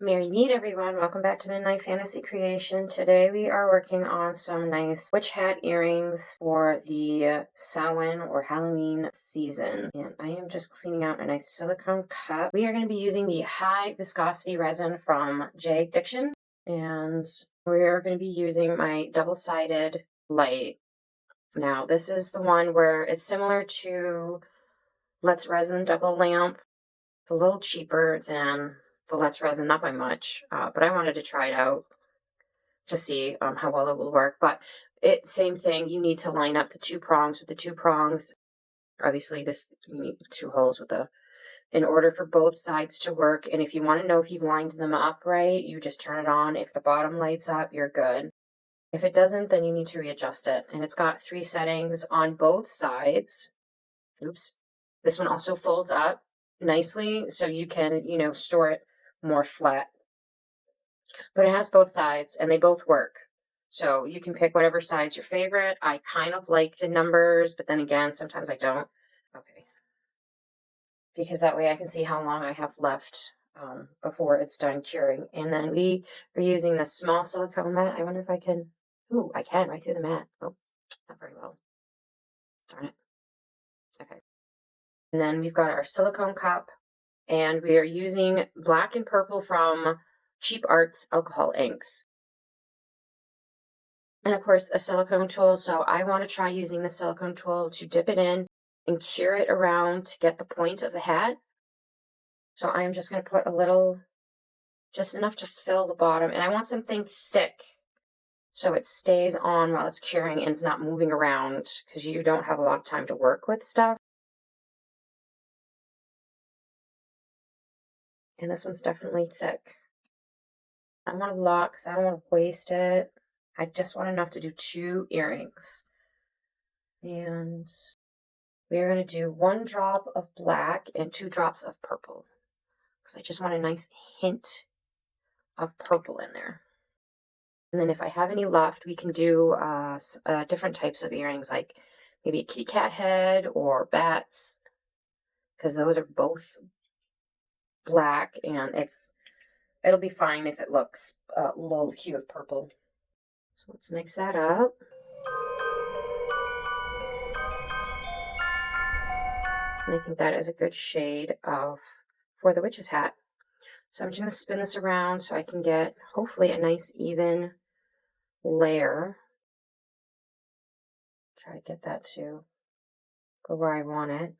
Merry meet everyone. Welcome back to Midnight Fantasy Creation. Today we are working on some nice witch hat earrings for the Samhain or Halloween season. And I am just cleaning out a nice silicone cup. We are going to be using the high viscosity resin from J. Diction. And we are going to be using my double-sided light. Now this is the one where it's similar to Let's Resin Double Lamp. It's a little cheaper than the Let's Resin, not by much, but I wanted to try it out to see how well it will work. But same thing, you need to line up the two prongs with the two prongs. Obviously, you need two holes with in order for both sides to work. And if you want to know if you've lined them up right, you just turn it on. If the bottom lights up, you're good. If it doesn't, then you need to readjust it. And it's got 3 settings on both sides. Oops. This one also folds up nicely, so you can, store it more flat. But it has both sides, and they both work. So you can pick whatever side's your favorite. I kind of like the numbers, but then again, sometimes I don't. Okay. Because that way I can see how long I have left before it's done curing. And then we are using the small silicone mat. I wonder if I can... Ooh, I can right through the mat. Oh, not very well. Darn it. Okay. And then we've got our silicone cup. And we are using black and purple from Cheap Arts alcohol inks. And of course, a silicone tool. So I want to try using the silicone tool to dip it in and cure it around to get the point of the hat. So I'm just going to put a little, just enough to fill the bottom. And I want something thick so it stays on while it's curing and it's not moving around because you don't have a lot of time to work with stuff. And this one's definitely thick. I want a lot because I don't want to waste it. I just want enough to do 2 earrings. And we're going to do 1 drop of black and 2 drops of purple. Because I just want a nice hint of purple in there. And then if I have any left, we can do different types of earrings, like maybe a kitty cat head or bats. Because those are both black, and it'll be fine if it looks a little hue of purple. So let's mix that up. And I think that is a good shade for the witch's hat. So I'm just going to spin this around so I can get hopefully a nice even layer. Try to get that to go where I want it.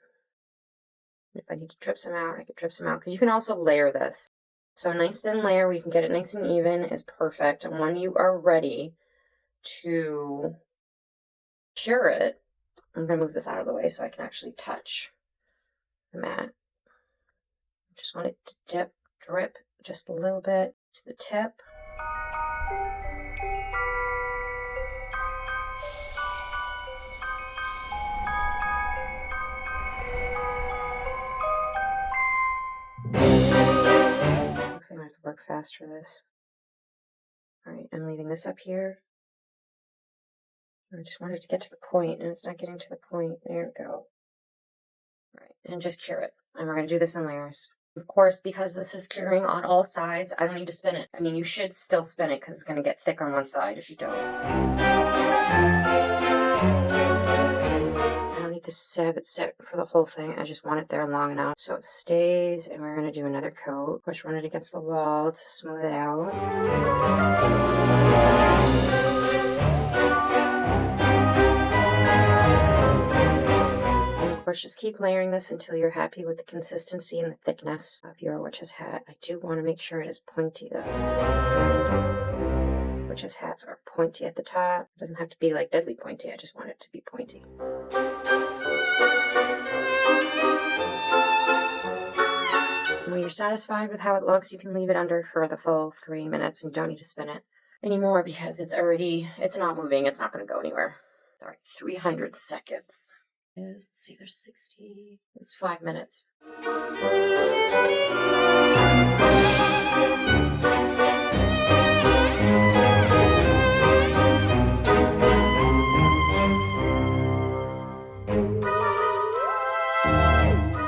If I need to drip some out, I can drip some out, because you can also layer this. So a nice thin layer where you can get it nice and even is perfect. And when you are ready to cure it, I'm going to move this out of the way so I can actually touch the mat. Just want it to drip just a little bit to the tip. Looks like I have to work fast for this. Alright, I'm leaving this up here. I just wanted to get to the point, and it's not getting to the point. There we go. Alright, and just cure it. And we're going to do this in layers. Of course, because this is curing on all sides, I don't need to spin it. I mean, you should still spin it because it's going to get thick on one side if you don't. I don't need to have it sit for the whole thing. I just want it there long enough so it stays, and we're going to do another coat. Of course, run it against the wall to smooth it out. Of course, just keep layering this until you're happy with the consistency and the thickness of your witch's hat. I do want to make sure it is pointy though. Witch's hats are pointy at the top. It doesn't have to be like deadly pointy, I just want it to be pointy. And when you're satisfied with how it looks, you can leave it under for the full 3 minutes and you don't need to spin it anymore because it's not moving, it's not going to go anywhere. All right, 300 seconds. Let's see, there's 60, it's 5 minutes.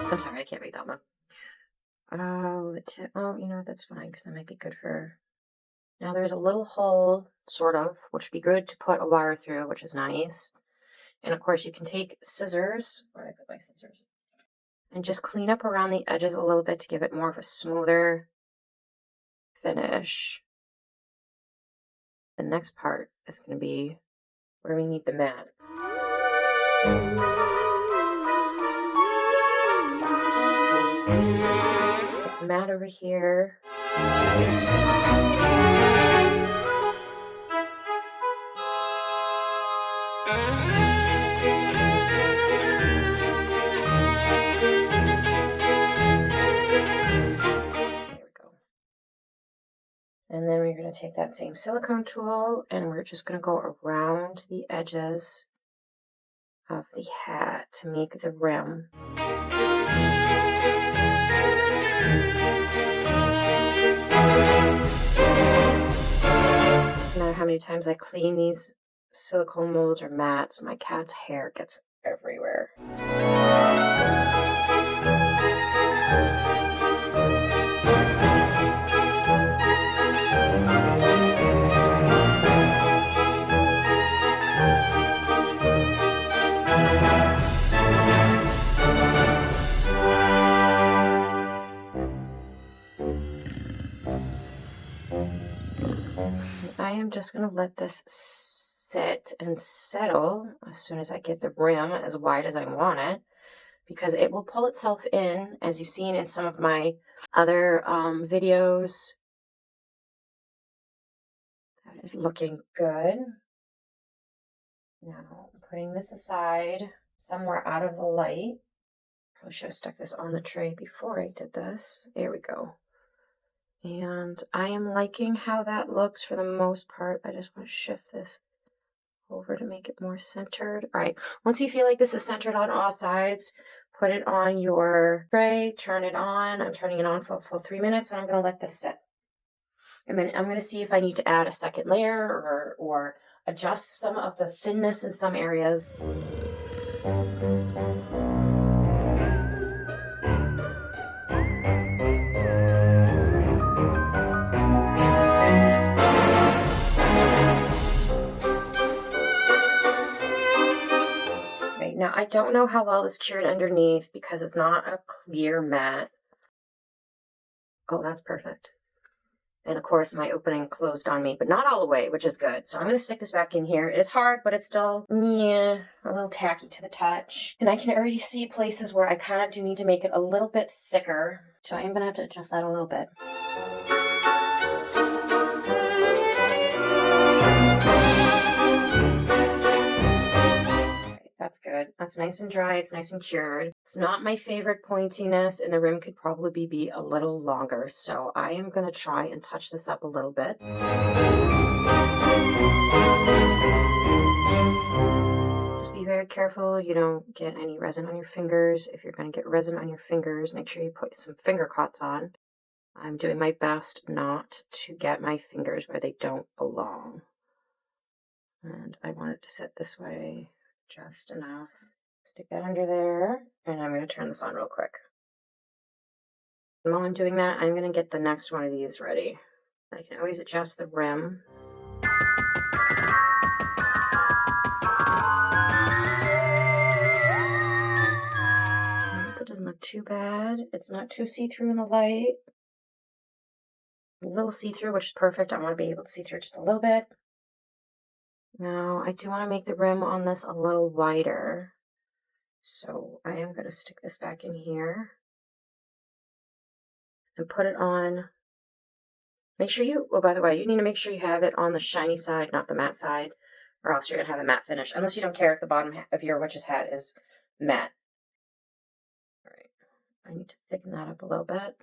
I'm sorry, I can't read that one. Oh, the tip. Oh, you know what? That's fine because that might be good for. Now there's a little hole, sort of, which would be good to put a wire through, which is nice. And of course, you can take scissors. Where did I put my scissors? And just clean up around the edges a little bit to give it more of a smoother finish. The next part is going to be where we need the mat. Put the mat over here. And then we're going to take that same silicone tool and we're just going to go around the edges of the hat to make the rim. No matter how many times I clean these silicone molds or mats, my cat's hair gets everywhere. I am just going to let this sit and settle as soon as I get the rim as wide as I want it, because it will pull itself in, as you've seen in some of my other videos. That is looking good. Now, I'm putting this aside somewhere out of the light. Probably should have stuck this on the tray before I did this. There we go. And I am liking how that looks for the most part. I just want to shift this over to make it more centered. All right, once you feel like this is centered on all sides, put it on your tray, turn it on. I'm turning it on for 3 minutes, and I'm going to let this sit. And then I'm going to see if I need to add a second layer or adjust some of the thinness in some areas. Now, I don't know how well this cured underneath because it's not a clear mat. Oh, that's perfect. And of course, my opening closed on me, but not all the way, which is good. So I'm going to stick this back in here. It is hard, but it's still, yeah, a little tacky to the touch. And I can already see places where I kind of do need to make it a little bit thicker. So I am going to have to adjust that a little bit. That's good. That's nice and dry. It's nice and cured. It's not my favorite pointiness, and the rim could probably be a little longer. So I am going to try and touch this up a little bit. Just be very careful you don't get any resin on your fingers. If you're going to get resin on your fingers, make sure you put some finger cots on. I'm doing my best not to get my fingers where they don't belong. And I want it to sit this way. Just enough. Stick that under there, and I'm going to turn this on real quick. And while I'm doing that, I'm going to get the next one of these ready. I can always adjust the rim. That doesn't look too bad. It's not too see-through in the light. A little see-through, which is perfect. I want to be able to see through just a little bit. Now, I do want to make the rim on this a little wider. So I am going to stick this back in here and put it on. Make sure you, oh, by the way, you need to make sure you have it on the shiny side, not the matte side, or else you're going to have a matte finish, unless you don't care if the bottom of your witch's hat is matte. All right, I need to thicken that up a little bit.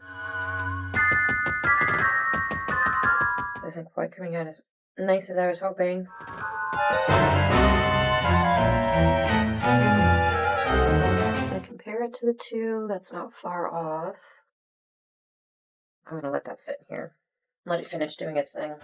This isn't quite coming out as nice as I was hoping. I'm going to compare it to the two. That's not far off. I'm going to let that sit here. Let it finish doing its thing.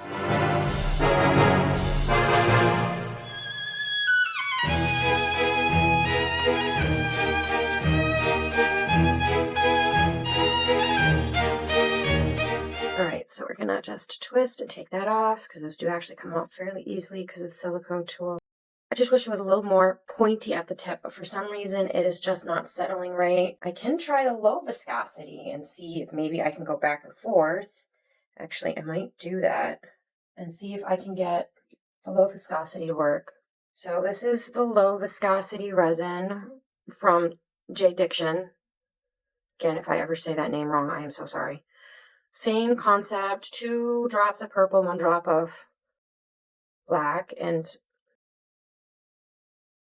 so we're gonna just twist and take that off because those do actually come off fairly easily because of the silicone tool. I just wish it was a little more pointy at the tip, but for some reason it is just not settling right. I can try the low viscosity and see if maybe I can go back and forth. Actually, I might do that and see if I can get the low viscosity to work. So this is the low viscosity resin from J. Diction. Again, if I ever say that name wrong, I am so sorry. Same concept, 2 drops of purple, 1 drop of black, and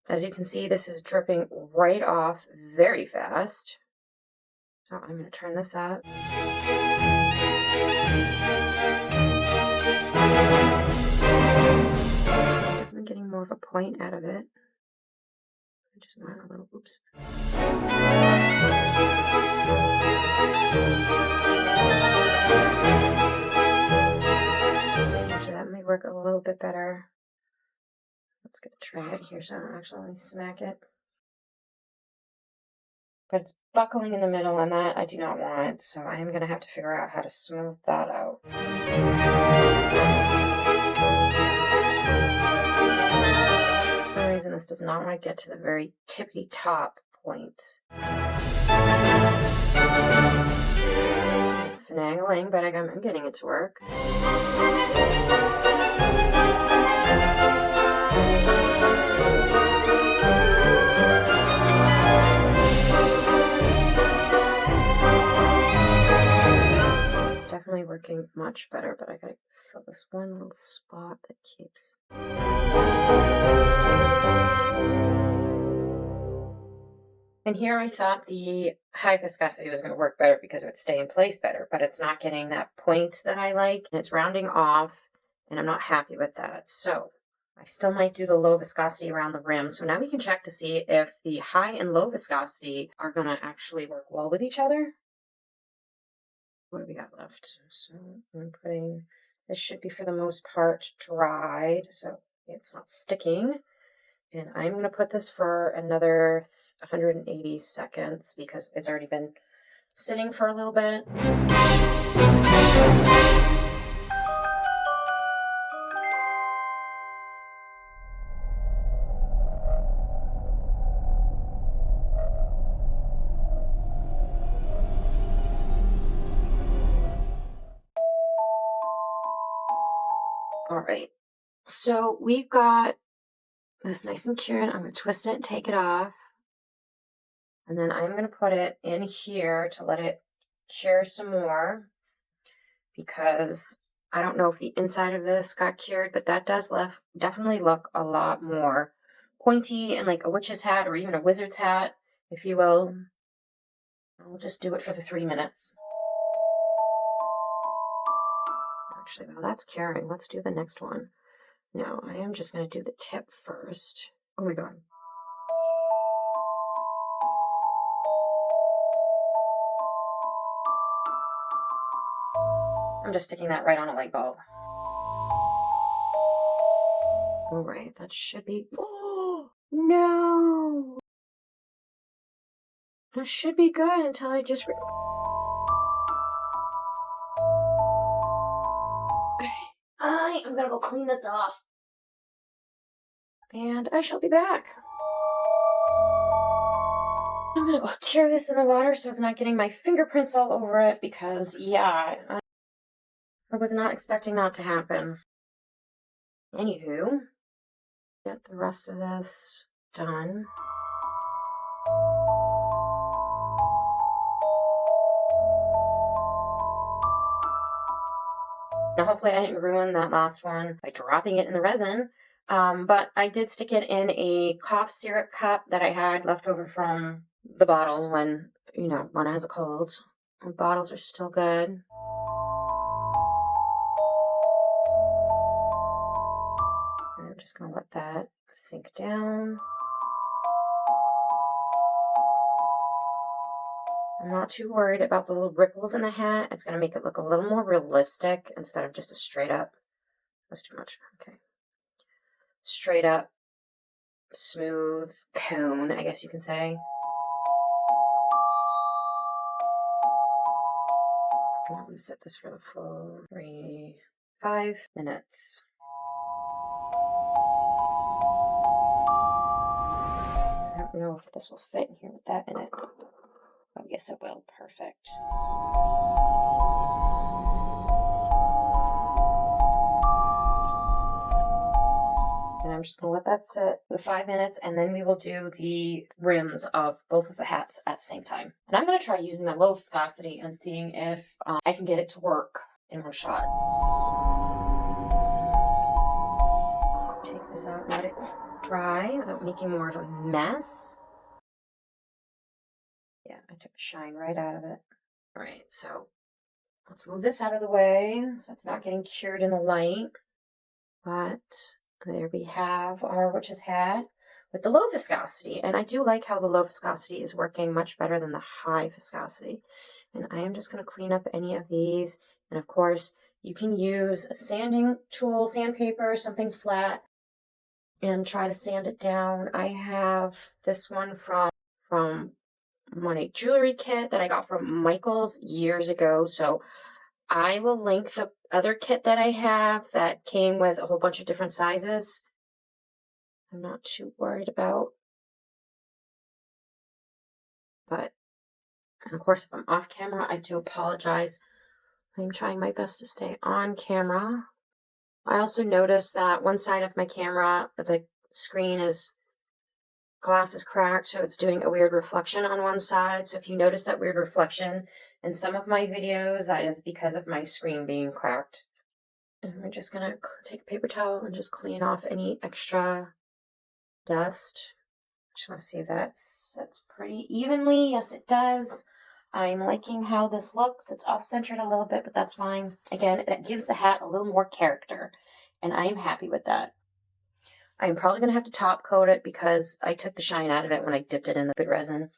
as you can see, this is dripping right off very fast. So I'm going to turn this up. Definitely getting more of a point out of it. I just want a little, oops. Actually, that may work a little bit better. Let's get a try it here so I don't actually smack it. But it's buckling in the middle, and that I do not want, so I am going to have to figure out how to smooth that out. For some reason, this does not want to get to the very tippy top point. Finagling, but I'm getting it to work. It's definitely working much better, but I gotta fill this one little spot that keeps. And here I thought the high viscosity was going to work better because it would stay in place better, but it's not getting that point that I like, and it's rounding off, and I'm not happy with that. So I still might do the low viscosity around the rim. So now we can check to see if the high and low viscosity are going to actually work well with each other. What do we got left? So I'm putting, this should be for the most part dried, so it's not sticking. And I'm going to put this for another 180 seconds because it's already been sitting for a little bit. All right, so we've got this nice and cured. I'm going to twist it and take it off. And then I'm going to put it in here to let it cure some more because I don't know if the inside of this got cured, but that does definitely look a lot more pointy and like a witch's hat or even a wizard's hat, if you will. I'll just do it for the 3 minutes. Actually, while that's curing, let's do the next one. No, I am just going to do the tip first. Oh my god. I'm just sticking that right on a light bulb. All right, that should be... Oh, no! That should be good until I just... I am gonna go clean this off. And I shall be back. I'm gonna go cure this in the water so it's not getting my fingerprints all over it because, yeah, I was not expecting that to happen. Anywho, get the rest of this done. Now, hopefully I didn't ruin that last one by dropping it in the resin, but I did stick it in a cough syrup cup that I had left over from the bottle when, when I has a cold. The bottles are still good. And I'm just going to let that sink down. I'm not too worried about the little ripples in the hat. It's going to make it look a little more realistic instead of just a straight up. That's too much. Okay. Straight up, smooth cone, I guess you can say. I'm going to set this for the full 5 minutes. I don't know if this will fit in here with that in it. I guess it will. Perfect. And I'm just going to let that sit for 5 minutes, and then we will do the rims of both of the hats at the same time. And I'm going to try using the low viscosity and seeing if I can get it to work in one shot. Take this out and let it dry without making more of a mess. Yeah, I took the shine right out of it. All right, so let's move this out of the way so it's not getting cured in the light. But there we have our witch's hat with the low viscosity. And I do like how the low viscosity is working much better than the high viscosity. And I am just going to clean up any of these. And of course, you can use a sanding tool, sandpaper, something flat, and try to sand it down. I have this one from my jewelry kit that I got from Michael's years ago. So I will link the other kit that I have that came with a whole bunch of different sizes. I'm not too worried about. But, and of course, if I'm off camera, I do apologize. I'm trying my best to stay on camera. I also noticed that one side of my camera, the screen glass is cracked, so it's doing a weird reflection on one side. So if you notice that weird reflection in some of my videos, that is because of my screen being cracked. And we're just gonna take a paper towel and just clean off any extra dust. Just want to see if that sets pretty evenly. Yes, it does. I'm liking how this looks. It's off-centered a little bit, but that's fine. Again, it gives the hat a little more character, and I am happy with that. I'm probably going to have to top coat it because I took the shine out of it when I dipped it in the resin.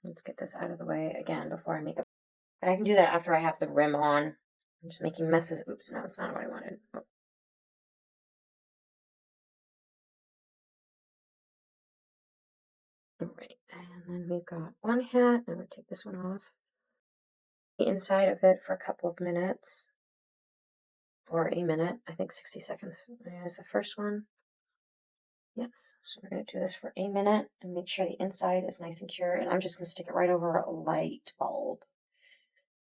Let's get this out of the way again before I make it. I can do that after I have the rim on. I'm just making messes. Oops, no, that's not what I wanted. Oh. Alright, and then we've got one hat. I'm going to take this one off. The inside of it for a couple of minutes. Or a minute. I think 60 seconds is the first one. Yes, so we're going to do this for a minute and make sure the inside is nice and cured. And I'm just going to stick it right over a light bulb.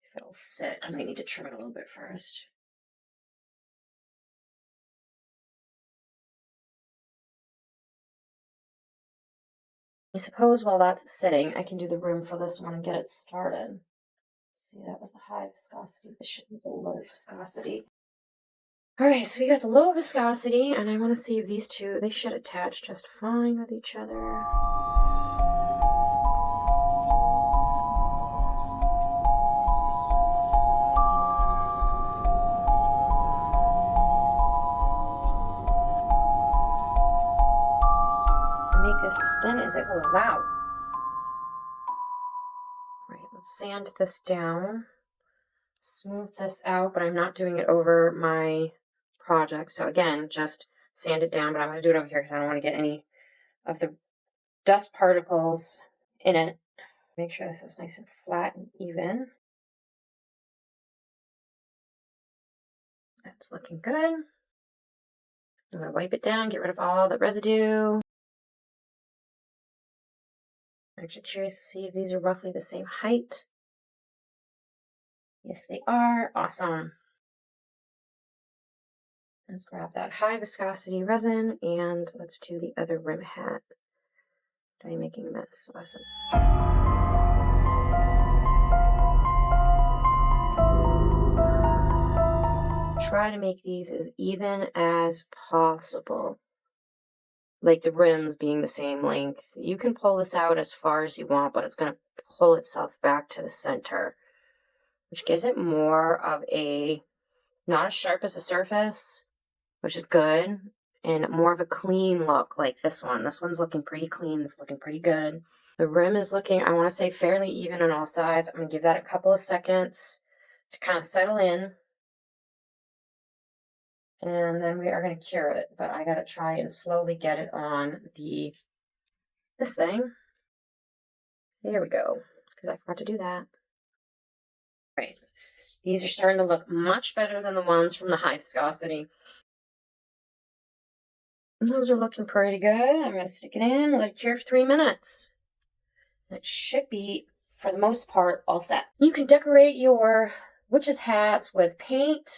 If it'll sit, I might need to trim it a little bit first. I suppose while that's sitting, I can do the room for this one and get it started. See, that was the high viscosity. This should be the low viscosity. Alright, so we got the low viscosity, and I want to see if these two, they should attach just fine with each other. Make this as thin as it will allow. Right, let's sand this down. Smooth this out, but I'm not doing it over my project. So again, just sand it down, but I'm going to do it over here because I don't want to get any of the dust particles in it. Make sure this is nice and flat and even. That's looking good. I'm going to wipe it down, get rid of all the residue. I'm actually curious to see if these are roughly the same height. Yes, they are. Awesome. Let's grab that high viscosity resin and let's do the other rim hat. I'm making a mess. Awesome. Try to make these as even as possible. Like the rims being the same length. You can pull this out as far as you want, but it's going to pull itself back to the center, which gives it more of a, not as sharp as a surface, which is good, and more of a clean look like this one. This one's looking pretty clean. It's looking pretty good. The rim is looking, I want to say, fairly even on all sides. I'm going to give that a couple of seconds to kind of settle in. And then we are going to cure it, but I got to try and slowly get it on this thing. There we go, because I forgot to do that. Right. These are starting to look much better than the ones from the high viscosity. And those are looking pretty good. I'm going to stick it in, let it cure for 3 minutes. It should be, for the most part, all set. You can decorate your witch's hats with paint,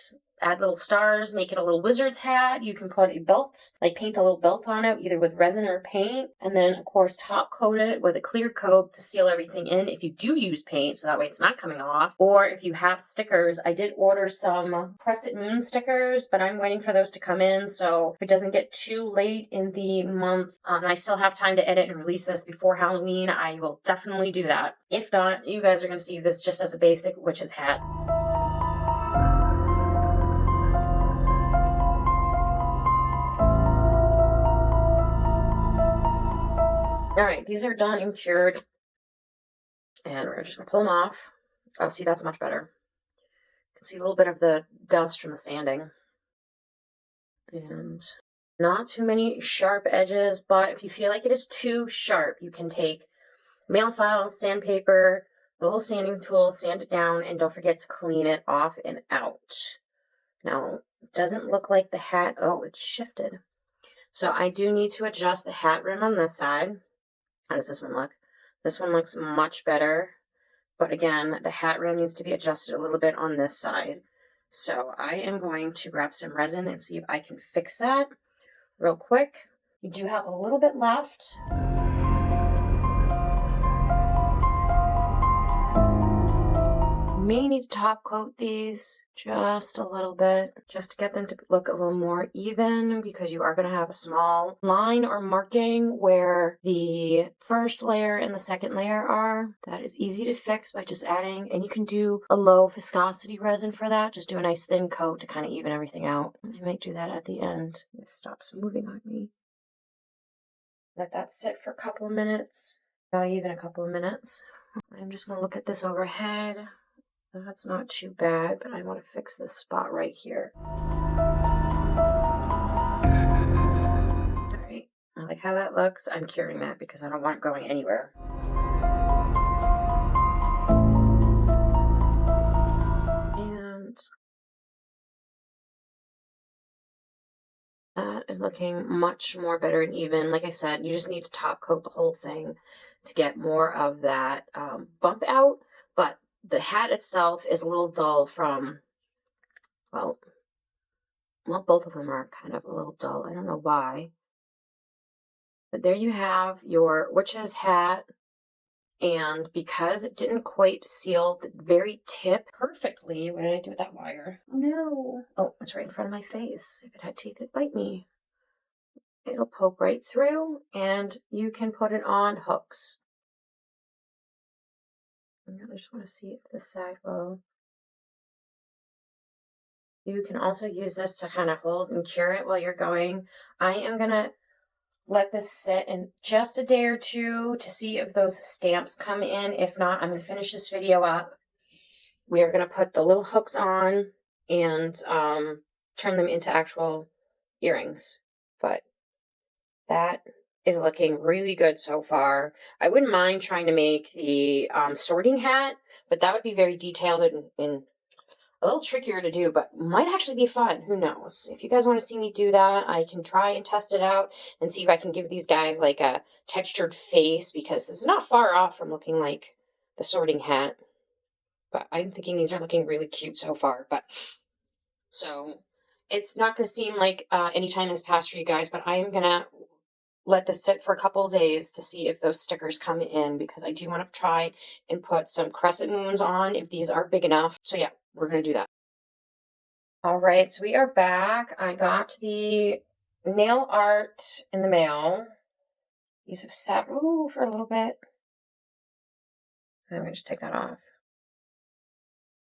add little stars, make it a little wizard's hat. You can put a belt, like paint a little belt on it, either with resin or paint, and then, of course, top coat it with a clear coat to seal everything in if you do use paint, so that way it's not coming off. Or if you have stickers, I did order some Crescent Moon stickers, but I'm waiting for those to come in, so if it doesn't get too late in the month, and I still have time to edit and release this before Halloween, I will definitely do that. If not, you guys are going to see this just as a basic witch's hat. All right, these are done and cured, and we're just gonna pull them off. Oh, see, that's much better. You can see a little bit of the dust from the sanding. And not too many sharp edges, but if you feel like it is too sharp, you can take mail file, sandpaper, a little sanding tool, sand it down, and don't forget to clean it off and out. Now, it doesn't look like the hat, oh, it's shifted. So I do need to adjust the hat rim on this side. How does this one look? This one looks much better. But again, the hat rim needs to be adjusted a little bit on this side. So I am going to grab some resin and see if I can fix that real quick. You do have a little bit left. May need to top coat these just a little bit, just to get them to look a little more even, because you are going to have a small line or marking where the first layer and the second layer are. That is easy to fix by just adding, and you can do a low viscosity resin for that. Just do a nice thin coat to kind of even everything out. I might do that at the end. It stops moving on me. Let that sit for a couple of minutes, not even a couple of minutes. I'm just going to look at this overhead. That's not too bad, but I want to fix this spot right here. All right, I like how that looks. I'm curing that because I don't want it going anywhere. And that is looking much more better and even. Like I said, you just need to top coat the whole thing to get more of that bump out, but the hat itself is a little dull from, well, both of them are kind of a little dull. I don't know why. But there you have your witch's hat. And because it didn't quite seal the very tip perfectly, what did I do with that wire? Oh no. Oh, it's right in front of my face. If it had teeth, it'd bite me. It'll poke right through, and you can put it on hooks. I just want to see if this side will. You can also use this to kind of hold and cure it while you're going. I am going to let this sit in just a day or two to see if those stamps come in. If not, I'm going to finish this video up. We are going to put the little hooks on and turn them into actual earrings. But that is looking really good so far. I wouldn't mind trying to make the sorting hat, but that would be very detailed and a little trickier to do, but might actually be fun. Who knows? If you guys want to see me do that, I can try and test it out and see if I can give these guys like a textured face, because this is not far off from looking like the sorting hat. But I'm thinking these are looking really cute so far. But so it's not going to seem like any time has passed for you guys, but I am going to let this sit for a couple of days to see if those stickers come in, because I do want to try and put some crescent moons on if these are big enough. So yeah, we're going to do that. All right, so we are back. I got the nail art in the mail. These have sat, for a little bit. I'm going to just take that off.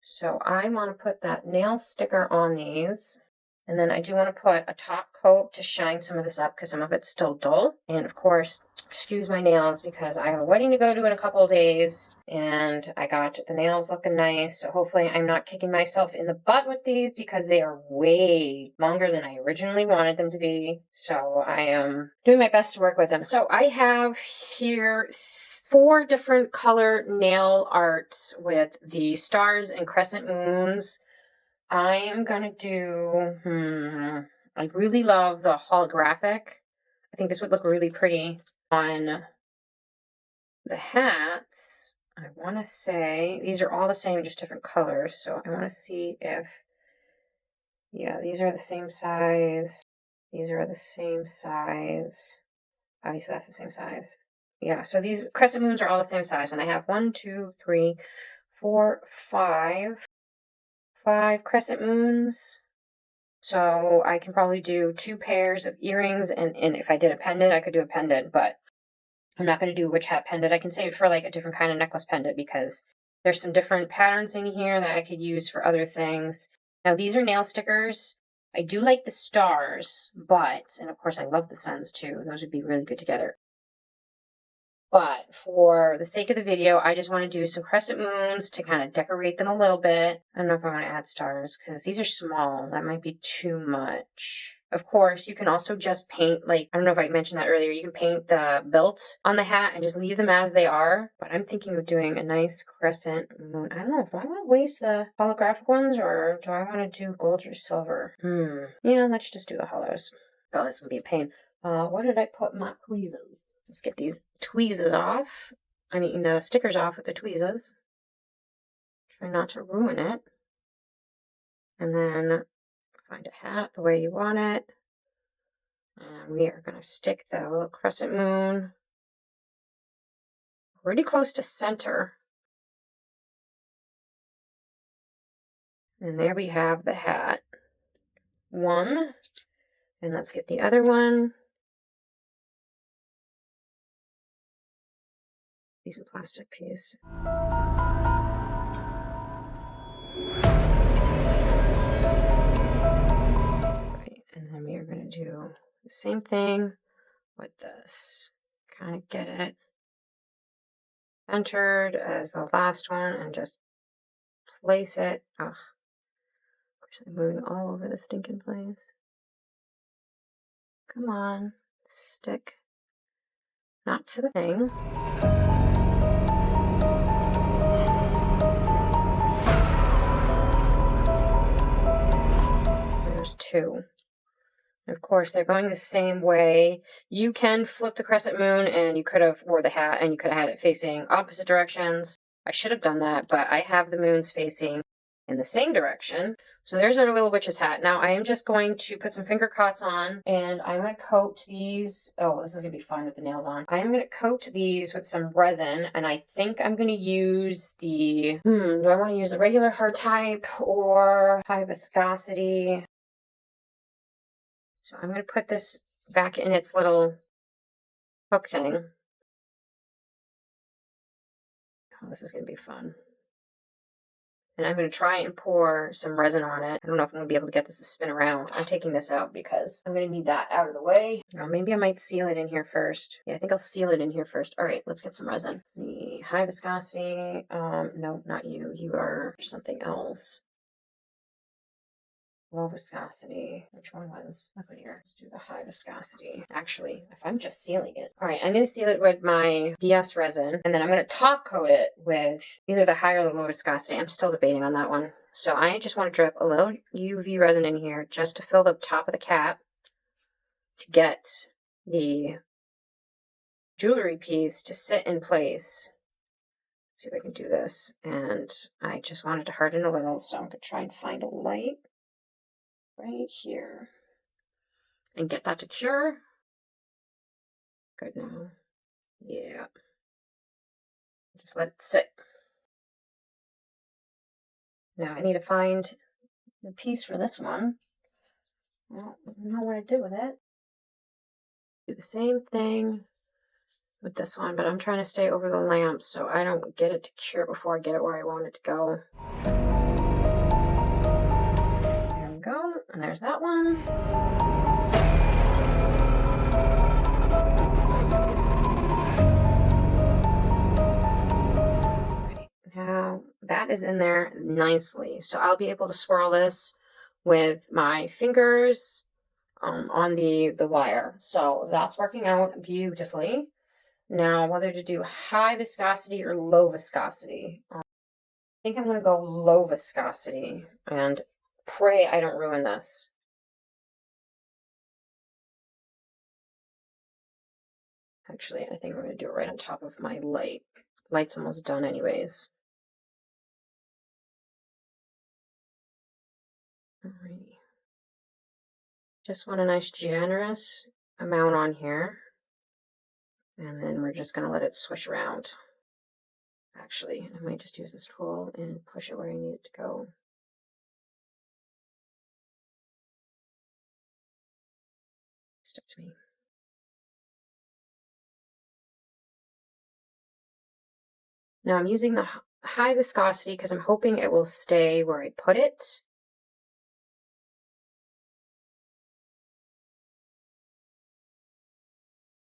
So I want to put that nail sticker on these. And then I do want to put a top coat to shine some of this up because some of it's still dull. And of course, excuse my nails because I have a wedding to go to in a couple of days and I got the nails looking nice. So hopefully I'm not kicking myself in the butt with these because they are way longer than I originally wanted them to be. So I am doing my best to work with them. So I have here 4 different color nail arts with the stars and crescent moons. I am gonna do, I really love the holographic. I think this would look really pretty on the hats. I want to say these are all the same, just different colors. So I want to see if, yeah, these are the same size. These are the same size. Obviously, that's the same size. Yeah, so these crescent moons are all the same size. And I have 1, 2, 3, 4, 5 crescent moons. So I can probably do 2 pairs of earrings, and if I did a pendant, I could do a pendant, but I'm not going to do a witch hat pendant. I can save it for like a different kind of necklace pendant because there's some different patterns in here that I could use for other things. Now these are nail stickers. I do like the stars, but, and of course I love the suns too. Those would be really good together. But for the sake of the video, I just want to do some crescent moons to kind of decorate them a little bit. I don't know if I want to add stars because these are small. That might be too much. Of course, you can also just paint, like, I don't know if I mentioned that earlier, you can paint the built on the hat and just leave them as they are. But I'm thinking of doing a nice crescent moon. I don't know if I want to waste the holographic ones or do I want to do gold or silver? Yeah, let's just do the hollows. Oh, this is going to be a pain. Where did I put my tweezers? Let's get these tweezers off. I mean, the stickers off with the tweezers. Try not to ruin it. And then find a hat the way you want it. And we are going to stick the little crescent moon pretty close to center. And there we have the hat. One. And let's get the other one. Decent plastic piece. Right, and then we are going to do the same thing with this. Kind of get it centered as the last one and just place it. Oh, of course, I'm moving all over the stinking place. Come on, stick. Not to the thing. There's 2. Of course, they're going the same way. You can flip the crescent moon and you could have wore the hat and you could have had it facing opposite directions. I should have done that, but I have the moons facing in the same direction. So there's our little witch's hat. Now I am just going to put some finger cots on and I'm going to coat these. Oh, this is going to be fun with the nails on. I'm going to coat these with some resin and I think I'm going to use the, do I want to use the regular hard type or high viscosity? So I'm going to put this back in its little hook thing. Oh, this is going to be fun. And I'm going to try and pour some resin on it. I don't know if I'm going to be able to get this to spin around. I'm taking this out because I'm going to need that out of the way. Or maybe I might seal it in here first. Yeah, I think I'll seal it in here first. All right, let's get some resin. Let's see, high viscosity. No, not you. You are something else. Low viscosity. Which one was? Look here. Let's do the high viscosity. Actually, if I'm just sealing it. All right, I'm going to seal it with my BS resin, and then I'm going to top coat it with either the high or the low viscosity. I'm still debating on that one. So I just want to drip a little UV resin in here just to fill the top of the cap to get the jewelry piece to sit in place. Let's see if I can do this. And I just wanted to harden a little, so I'm going to try and find a light right here and get that to cure. Good now. Yeah. Just let it sit. Now I need to find the piece for this one. I don't know what I did with it. Do the same thing with this one, but I'm trying to stay over the lamp so I don't get it to cure before I get it where I want it to go. There we go. and there's that one. Now that is in there nicely. So I'll be able to swirl this with my fingers on the wire. So that's working out beautifully. Now, whether to do high viscosity or low viscosity. I think I'm going to go low viscosity and pray I don't ruin this. Actually, I think I'm going to do it right on top of my light. Light's almost done anyways. Alrighty. Just want a nice generous amount on here. And then we're just going to let it swish around. Actually, I might just use this tool and push it where I need it to go. Stuck to me. Now I'm using the high viscosity because I'm hoping it will stay where I put it.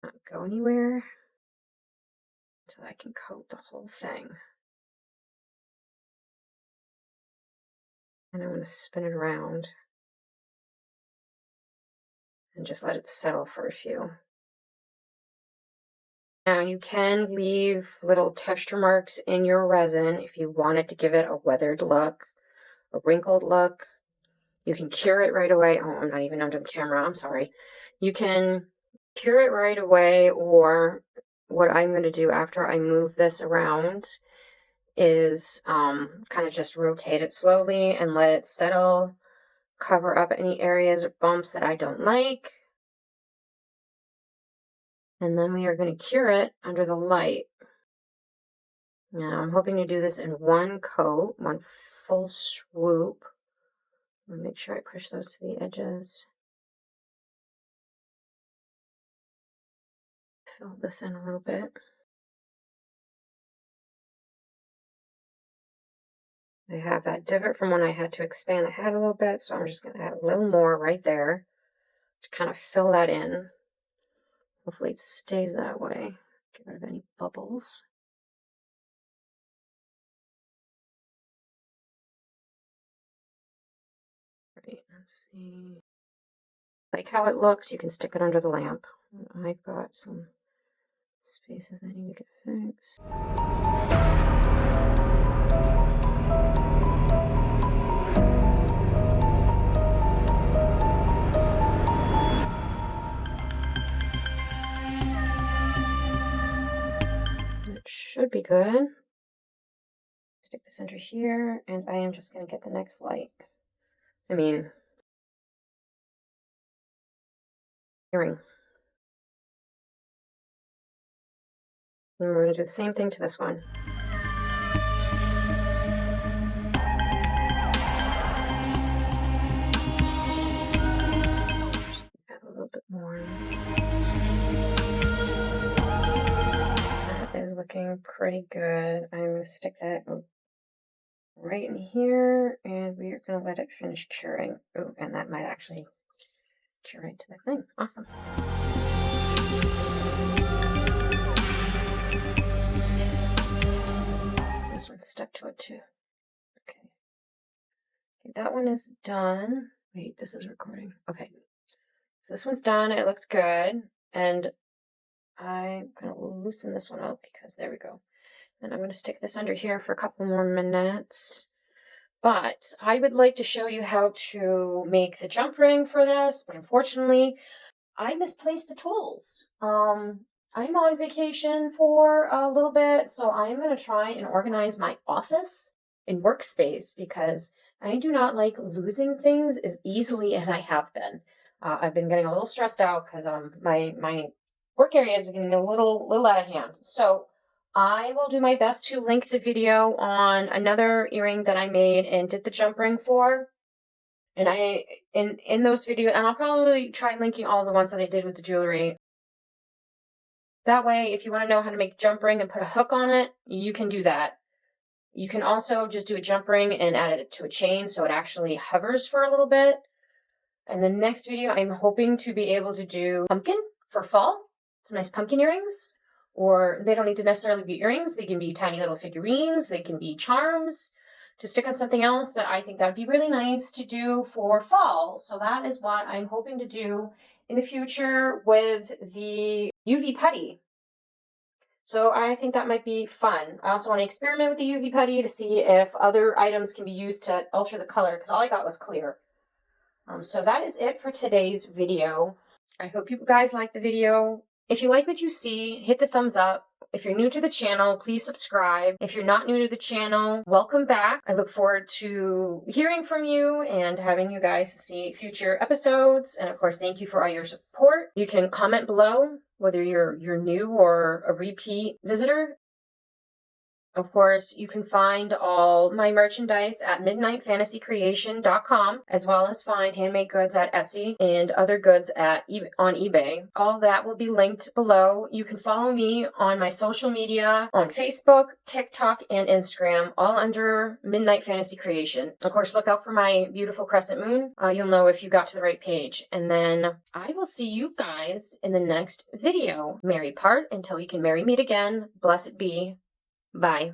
Not go anywhere until I can coat the whole thing. And I'm going to spin it around and just let it settle for a few. Now you can leave little texture marks in your resin if you wanted to give it a weathered look, a wrinkled look. You can cure it right away. Oh, I'm not even under the camera. I'm sorry. You can cure it right away, or what I'm going to do after I move this around is kind of just rotate it slowly and let it settle, cover up any areas or bumps that I don't like. And then we are going to cure it under the light. Now I'm hoping to do this in one coat, one full swoop. Make sure I push those to the edges. Fill this in a little bit. I have that divot from when I had to expand the head a little bit, so I'm just going to add a little more right there to kind of fill that in. Hopefully it stays that way. Get rid of any bubbles. Right, let's see. Like how it looks, you can stick it under the lamp. I've got some spaces I need to get fixed. It should be good. Stick this under here, and I am just going to get the next light. Earring. And we're going to do the same thing to this one. Just add a little bit more. That is looking pretty good. I'm going to stick that right in here, and we are going to let it finish curing. Oh, and that might actually cure right to the thing. Awesome. This one's stuck to it too. Okay, that one is done. Wait, this is recording. Okay, so this one's done. It looks good, and I'm going to loosen this one up because there we go. And I'm going to stick this under here for a couple more minutes. But I would like to show you how to make the jump ring for this, but unfortunately, I misplaced the tools. I'm on vacation for a little bit, so I'm going to try and organize my office and workspace because I do not like losing things as easily as I have been. I've been getting a little stressed out because my work area has been getting a little out of hand. So I will do my best to link the video on another earring that I made and did the jump ring for. And in those videos, and I'll probably try linking all the ones that I did with the jewelry. That way, if you want to know how to make a jump ring and put a hook on it, you can do that. You can also just do a jump ring and add it to a chain so it actually hovers for a little bit. And the next video, I'm hoping to be able to do pumpkin for fall. Some nice pumpkin earrings. Or they don't need to necessarily be earrings. They can be tiny little figurines. They can be charms to stick on something else. But I think that would be really nice to do for fall. So that is what I'm hoping to do in the future with the UV putty. So I think that might be fun. I also want to experiment with the UV putty to see if other items can be used to alter the color, because all I got was clear. So that is it for today's video. I hope you guys liked the video. If you like what you see, hit the thumbs up. If you're new to the channel, please subscribe. If you're not new to the channel, welcome back. I look forward to hearing from you and having you guys see future episodes. And of course, thank you for all your support. You can comment below whether you're new or a repeat visitor. Of course, you can find all my merchandise at midnightfantasycreation.com, as well as find handmade goods at Etsy and other goods on eBay. All that will be linked below. You can follow me on my social media on Facebook, TikTok, and Instagram, all under Midnight Fantasy Creation. Of course, look out for my beautiful crescent moon. You'll know if you got to the right page. And then I will see you guys in the next video. Merry part until we can merry meet again. Blessed be. Bye.